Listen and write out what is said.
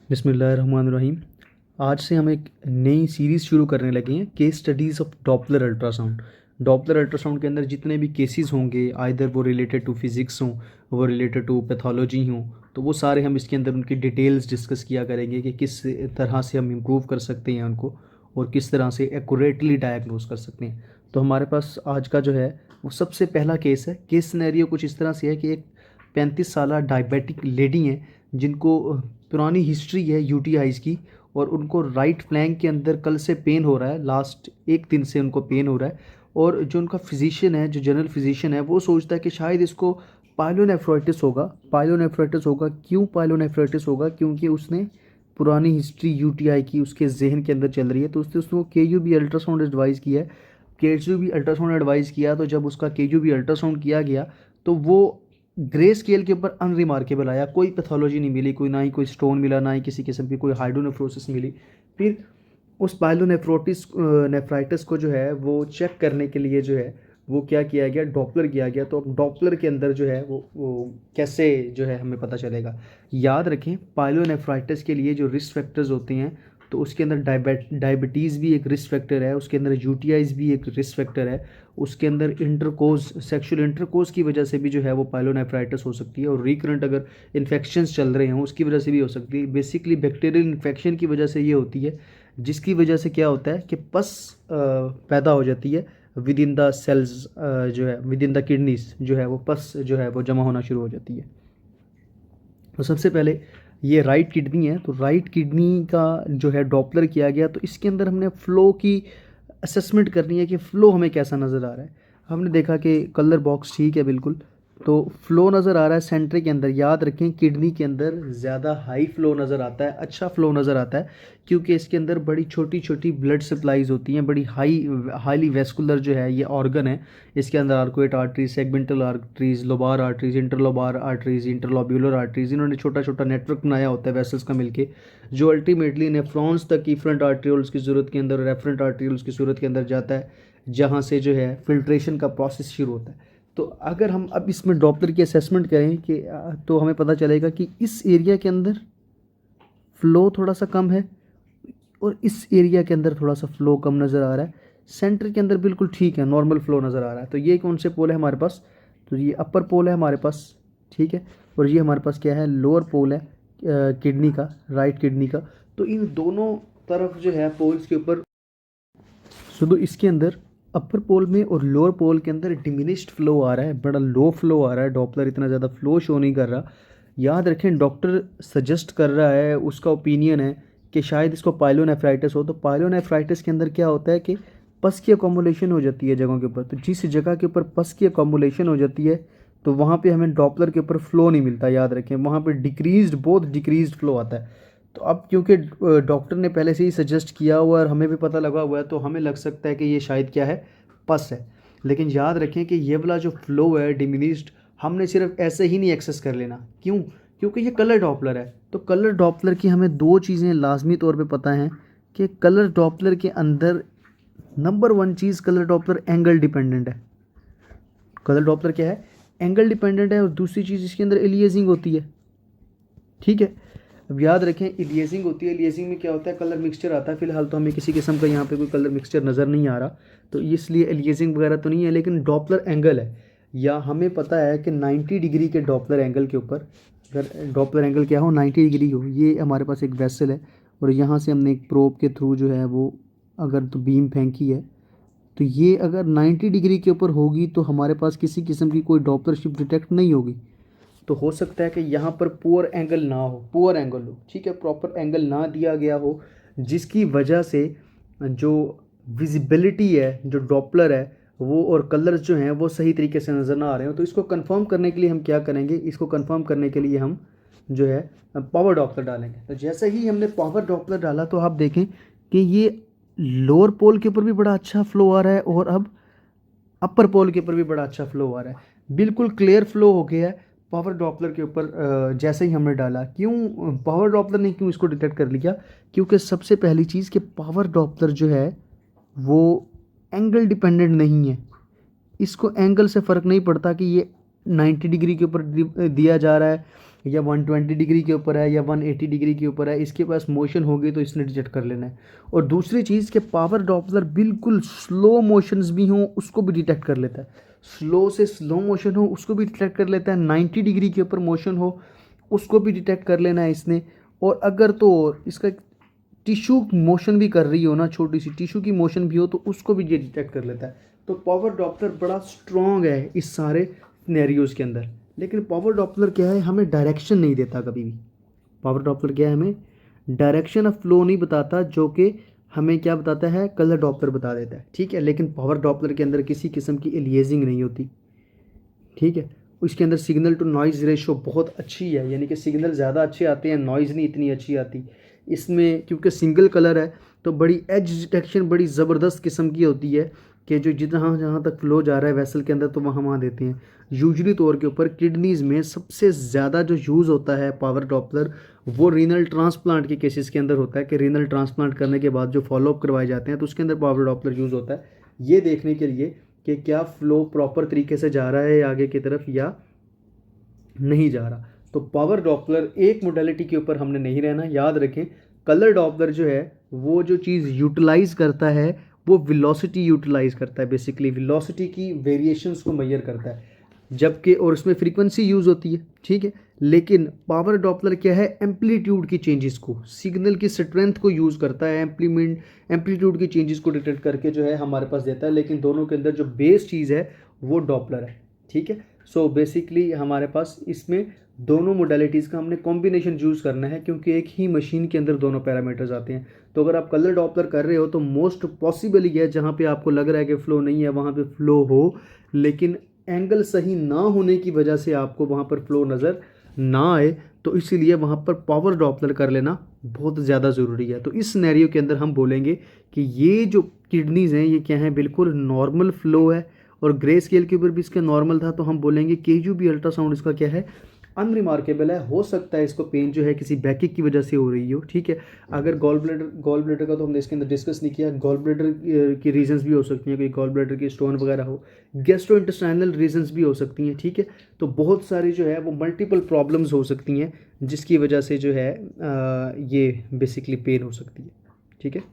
बिस्मिल्लाहिर्रहमानिर्रहीम। आज से हम एक नई सीरीज़ शुरू करने लगे हैं, case studies of Doppler ultrasound. Doppler ultrasound के अंदर जितने भी केसेस होंगे, आइदर वो रिलेटेड टू फिज़िक्स हों, वो रिलेटेड टू पैथोलॉजी हों, तो वो सारे हम इसके अंदर उनकी डिटेल्स डिस्कस किया करेंगे कि किस तरह से हम इम्प्रूव कर सकते हैं उनको और किस तरह से एक्यूरेटली डायग्नोज कर सकते हैं। तो हमारे पास आज का जो है वो सबसे पहला केस है। केस सिनेरियो कुछ इस तरह से है कि एक 35 साल डायबिटिक लेडी हैं जिनको पुरानी हिस्ट्री है यूटीआईज़ की, और उनको राइट फ्लैंक के अंदर कल से पेन हो रहा है, लास्ट एक दिन से उनको पेन हो रहा है। और जो उनका फिजिशियन है, जो जनरल फिजिशियन है, वो सोचता है कि शायद इसको पाइलोनेफ्राइटिस होगा। पाइलोनेफ्राइटिस होगा, क्यों पाइलोनेफ्राइटिस होगा? क्योंकि उसने पुरानी हिस्ट्री यूटीआई की उसके जहन के अंदर चल रही है, तो उसने उसको केयूबी अल्ट्रासाउंड एडवाइस किया है। केयूबी अल्ट्रासाउंड एडवाइस किया, तो जब उसका केयूबी अल्ट्रासाउंड किया गया तो वो ग्रे स्केल के ऊपर अनरिमार्केबल आया, कोई पैथोलॉजी नहीं मिली, कोई ना ही कोई स्टोन मिला, ना ही किसी किस्म की कोई हाइड्रोनेफ्रोसिस मिली। फिर उस पाइलोनेफ्रोटिस नेफ्राइटिस को जो है वो चेक करने के लिए जो है वो क्या किया गया, डॉपलर किया गया। तो अब डॉपलर के अंदर जो है वो कैसे जो है हमें पता चलेगा। याद रखें, पाइलोनेफ्राइटिस के लिए जो रिस्क फैक्टर्स होते हैं, तो उसके अंदर डायबिटीज़ भी एक रिस्क फैक्टर है, उसके अंदर यूटीआईज़ भी एक रिस्क फैक्टर है, उसके अंदर इंटरकोर्स, सेक्सुअल इंटरकोर्स की वजह से भी जो है वो पाइलोनेफ्राइटिस हो सकती है, और रिकरेंट अगर इन्फेक्शंस चल रहे हों उसकी वजह से भी हो सकती है। बेसिकली बैक्टीरियल इन्फेक्शन की वजह से ये होती है, जिसकी वजह से क्या होता है कि पस पैदा हो जाती है विद इन द सेल्स, जो है विद इन द किडनीज, जो है वो पस जो है वो जमा होना शुरू हो जाती है। तो सबसे पहले ये राइट किडनी है, तो राइट किडनी का जो है डॉपलर किया गया। तो इसके अंदर हमने फ़्लो की असेसमेंट करनी है कि फ़्लो हमें कैसा नज़र आ रहा है। हमने देखा कि कलर बॉक्स ठीक है बिल्कुल, तो फ़्लो नज़र आ रहा है सेंटर के अंदर। याद रखें, किडनी के अंदर ज़्यादा हाई फ़्लो नज़र आता है, अच्छा फ़्लो नज़र आता है, क्योंकि इसके अंदर बड़ी छोटी छोटी ब्लड सप्लाईज होती हैं, बड़ी हाईली वेस्कुलर जो है ये ऑर्गन है। इसके अंदर arcuate arteries, segmental arteries, lobar arteries, interlobar arteries, interlobular arteries, इन्होंने छोटा छोटा नेटवर्क बनाया होता है वेसल्स का मिलके, जो अल्टीमेटली नेफ्रॉन्स तक इफरेंट आर्ट्रियोल्स की सूरत के अंदर, रेफरेंट आर्ट्रियोल्स की सूरत के अंदर जाता है, जहाँ से जो है फिल्ट्रेशन का प्रोसेस शुरू होता है। तो अगर हम अब इसमें डॉपलर की असेसमेंट करें कि तो हमें पता चलेगा कि इस एरिया के अंदर फ़्लो थोड़ा सा कम है, और इस एरिया के अंदर थोड़ा सा फ़्लो कम नज़र आ रहा है। सेंटर के अंदर बिल्कुल ठीक है, नॉर्मल फ़्लो नज़र आ रहा है। तो ये कौन से पोल है हमारे पास? तो ये अपर पोल है हमारे पास, ठीक है। और ये हमारे पास क्या है? लोअर पोल है किडनी का, राइट किडनी का। तो इन दोनों तरफ जो है पोल्स के ऊपर, तो इसके अंदर अपर पोल में और लोअर पोल के अंदर डिमिनिश्ड फ्लो आ रहा है, बड़ा लो फ्लो आ रहा है, डॉपलर इतना ज़्यादा फ्लो शो नहीं कर रहा। याद रखें, डॉक्टर सजेस्ट कर रहा है, उसका ओपिनियन है कि शायद इसको पाइलोनेफ्राइटिस हो। तो पाइलोनेफ्राइटिस के अंदर क्या होता है कि पस की अकोमोलेशन हो जाती है जगहों के ऊपर। तो जिस जगह के ऊपर पस की अकोमोलेशन हो जाती है, तो वहाँ पे हमें डॉपलर के ऊपर फ्लो नहीं मिलता। याद रखें, वहाँ पे डिक्रीज्ड, बहुत डिक्रीज्ड फ्लो आता है। तो अब क्योंकि डॉक्टर ने पहले से ही सजेस्ट किया हुआ और हमें भी पता लगा हुआ है, तो हमें लग सकता है कि ये शायद क्या है, पस है। लेकिन याद रखें कि ये वाला जो फ्लो है डिमिनिश्ड, हमने सिर्फ ऐसे ही नहीं एक्सेस कर लेना। क्यों? क्योंकि ये कलर डॉपलर है। तो कलर डॉपलर की हमें दो चीज़ें लाजमी तौर पे पता हैं कि कलर डॉपलर के अंदर नंबर वन चीज़, कलर डॉपलर एंगल डिपेंडेंट है। कलर डॉपलर क्या है? एंगल डिपेंडेंट है। और दूसरी चीज़, इसके अंदर एलियासिंग होती है, ठीक है। अब याद रखें, इलियसिंग होती है। इलियसिंग में क्या होता है? कलर मिक्सचर आता है। फिलहाल तो हमें किसी किस्म का यहाँ पे कोई कलर मिक्सचर नज़र नहीं आ रहा, तो इसलिए इलियसिंग वगैरह तो नहीं है, लेकिन डॉपलर एंगल है। या हमें पता है कि 90 डिग्री के डॉपलर एंगल के ऊपर, अगर डॉपलर एंगल क्या हो, 90 डिग्री हो, ये हमारे पास एक वेसल है, और यहाँ से हमने एक प्रोब के थ्रू जो है वो अगर तो बीम फेंकी है, तो ये अगर 90 डिग्री के ऊपर होगी तो हमारे पास किसी किस्म की कोई डॉपलर शिफ्ट डिटेक्ट नहीं होगी। तो हो सकता है कि यहाँ पर पुअर एंगल ना हो, पुअर एंगल हो, ठीक है, प्रॉपर एंगल ना दिया गया हो, जिसकी वजह से जो विजिबिलिटी है, जो डॉपलर है वो, और कलर्स जो हैं वो सही तरीके से नज़र ना आ रहे हो। तो इसको कंफर्म करने के लिए हम क्या करेंगे? इसको कंफर्म करने के लिए हम जो है पावर डॉपलर डालेंगे। तो जैसे ही हमने पावर डॉपलर डाला, तो आप देखें कि ये लोअर पोल के ऊपर भी बड़ा अच्छा फ्लो आ रहा है, और अब अपर पोल के ऊपर भी बड़ा अच्छा फ्लो आ रहा है। बिल्कुल क्लियर फ्लो हो गया है पावर डॉपलर के ऊपर जैसे ही हमने डाला। क्यों पावर डॉपलर ने क्यों इसको डिटेक्ट कर लिया? क्योंकि सबसे पहली चीज़ कि पावर डॉपलर जो है वो एंगल डिपेंडेंट नहीं है। इसको एंगल से फ़र्क नहीं पड़ता कि ये 90 डिग्री के ऊपर दिया जा रहा है या 120 डिग्री के ऊपर है या 180 डिग्री के ऊपर है, इसके पास मोशन होगी तो इसने डिटेक्ट कर लेना है। और दूसरी चीज़ कि पावर डॉपलर बिल्कुल स्लो मोशंस भी हों उसको भी डिटेक्ट कर लेता है, स्लो से स्लो मोशन हो उसको भी डिटेक्ट कर लेता है, 90 डिग्री के ऊपर मोशन हो उसको भी डिटेक्ट कर लेना है इसने। और अगर तो इसका टिश्यू मोशन भी कर रही हो ना, छोटी सी टिश्यू की मोशन भी हो तो उसको भी ये डिटेक्ट कर लेता है। तो पावर डॉपलर बड़ा स्ट्रॉन्ग है इस सारे सिनेरियोज़ के अंदर। लेकिन पावर डॉपलर क्या है, हमें डायरेक्शन नहीं देता कभी भी। पावर डॉपलर क्या है, हमें डायरेक्शन ऑफ फ्लो नहीं बताता, जो कि हमें क्या बताता है, कलर डॉपलर बता देता है, ठीक है। लेकिन पावर डॉपलर के अंदर किसी किस्म की एलियासिंग नहीं होती, ठीक है। उसके अंदर सिग्नल टू नॉइज़ रेशो बहुत अच्छी है, यानी कि सिग्नल ज़्यादा अच्छे आते हैं, नॉइज़ नहीं इतनी अच्छी आती इसमें, क्योंकि सिंगल कलर है तो बड़ी एज डिटेक्शन बड़ी ज़बरदस्त किस्म की होती है कि जो जितना जहाँ तक फ्लो जा रहा है वेसल के अंदर तो वहाँ वहाँ देते हैं। यूजली तौर के ऊपर किडनीज़ में सबसे ज़्यादा जो यूज़ होता है पावर डॉपलर वो रीनल ट्रांसप्लांट के केसेस के अंदर होता है, कि रीनल ट्रांसप्लांट करने के बाद जो फॉलोअप करवाए जाते हैं तो उसके अंदर पावर डॉपलर यूज़ होता है, ये देखने के लिए कि क्या फ़्लो प्रॉपर तरीके से जा रहा है आगे की तरफ या नहीं जा रहा। तो पावर डॉपलर एक मोडेलिटी के ऊपर हमने नहीं रहना, याद रखें। कलर डॉपलर जो है वो जो चीज़ यूटिलाइज करता है वो वेलोसिटी यूटिलाइज करता है, बेसिकली वेलोसिटी की वेरिएशंस को मेजर करता है, जबकि और उसमें फ्रीक्वेंसी यूज़ होती है, ठीक है। लेकिन पावर डॉपलर क्या है, एम्पलीट्यूड की चेंजेस को, सिग्नल की स्ट्रेंथ को यूज़ करता है, एम्पलीट्यूड की चेंजेस को डिटेक्ट करके जो है हमारे पास देता है। लेकिन दोनों के अंदर जो बेस चीज़ है वो डॉपलर है, ठीक है। सो बेसिकली हमारे पास इसमें दोनों मोडेलिटीज़ का हमने कॉम्बिनेशन यूज़ करना है, क्योंकि एक ही मशीन के अंदर दोनों पैरामीटर्स आते हैं। तो अगर आप कलर डॉपलर कर रहे हो तो मोस्ट पॉसिबल ही है जहाँ पे आपको लग रहा है कि फ़्लो नहीं है वहाँ पे फ़्लो हो, लेकिन एंगल सही ना होने की वजह से आपको वहाँ पर फ़्लो नज़र ना आए, तो इसीलिए वहाँ पर पावर डॉपलर कर लेना बहुत ज़्यादा ज़रूरी है। तो इस सिनेरियो के अंदर हम बोलेंगे कि ये जो किडनीज़ हैं ये क्या है, बिल्कुल नॉर्मल फ़्लो है, और ग्रे स्केल के ऊपर भी इसका नॉर्मल था, तो हम बोलेंगे केयूबी अल्ट्रासाउंड इसका क्या है, अनरिमार्केबल है। हो सकता है इसको पेन जो है किसी बैकिक की वजह से हो रही हो, ठीक है। अगर गॉल ब्लैडर का तो हमने इसके अंदर डिस्कस नहीं किया, गॉल ब्लैडर की रीजंस भी हो सकती हैं, कोई गॉल ब्लैडर की स्टोन वगैरह हो, गैस्ट्रो इंटेस्टाइनल रीजंस भी हो सकती हैं, ठीक है। तो बहुत सारी जो है वो मल्टीपल प्रॉब्लम्स हो सकती हैं जिसकी वजह से जो है ये बेसिकली पेन हो सकती है, ठीक है।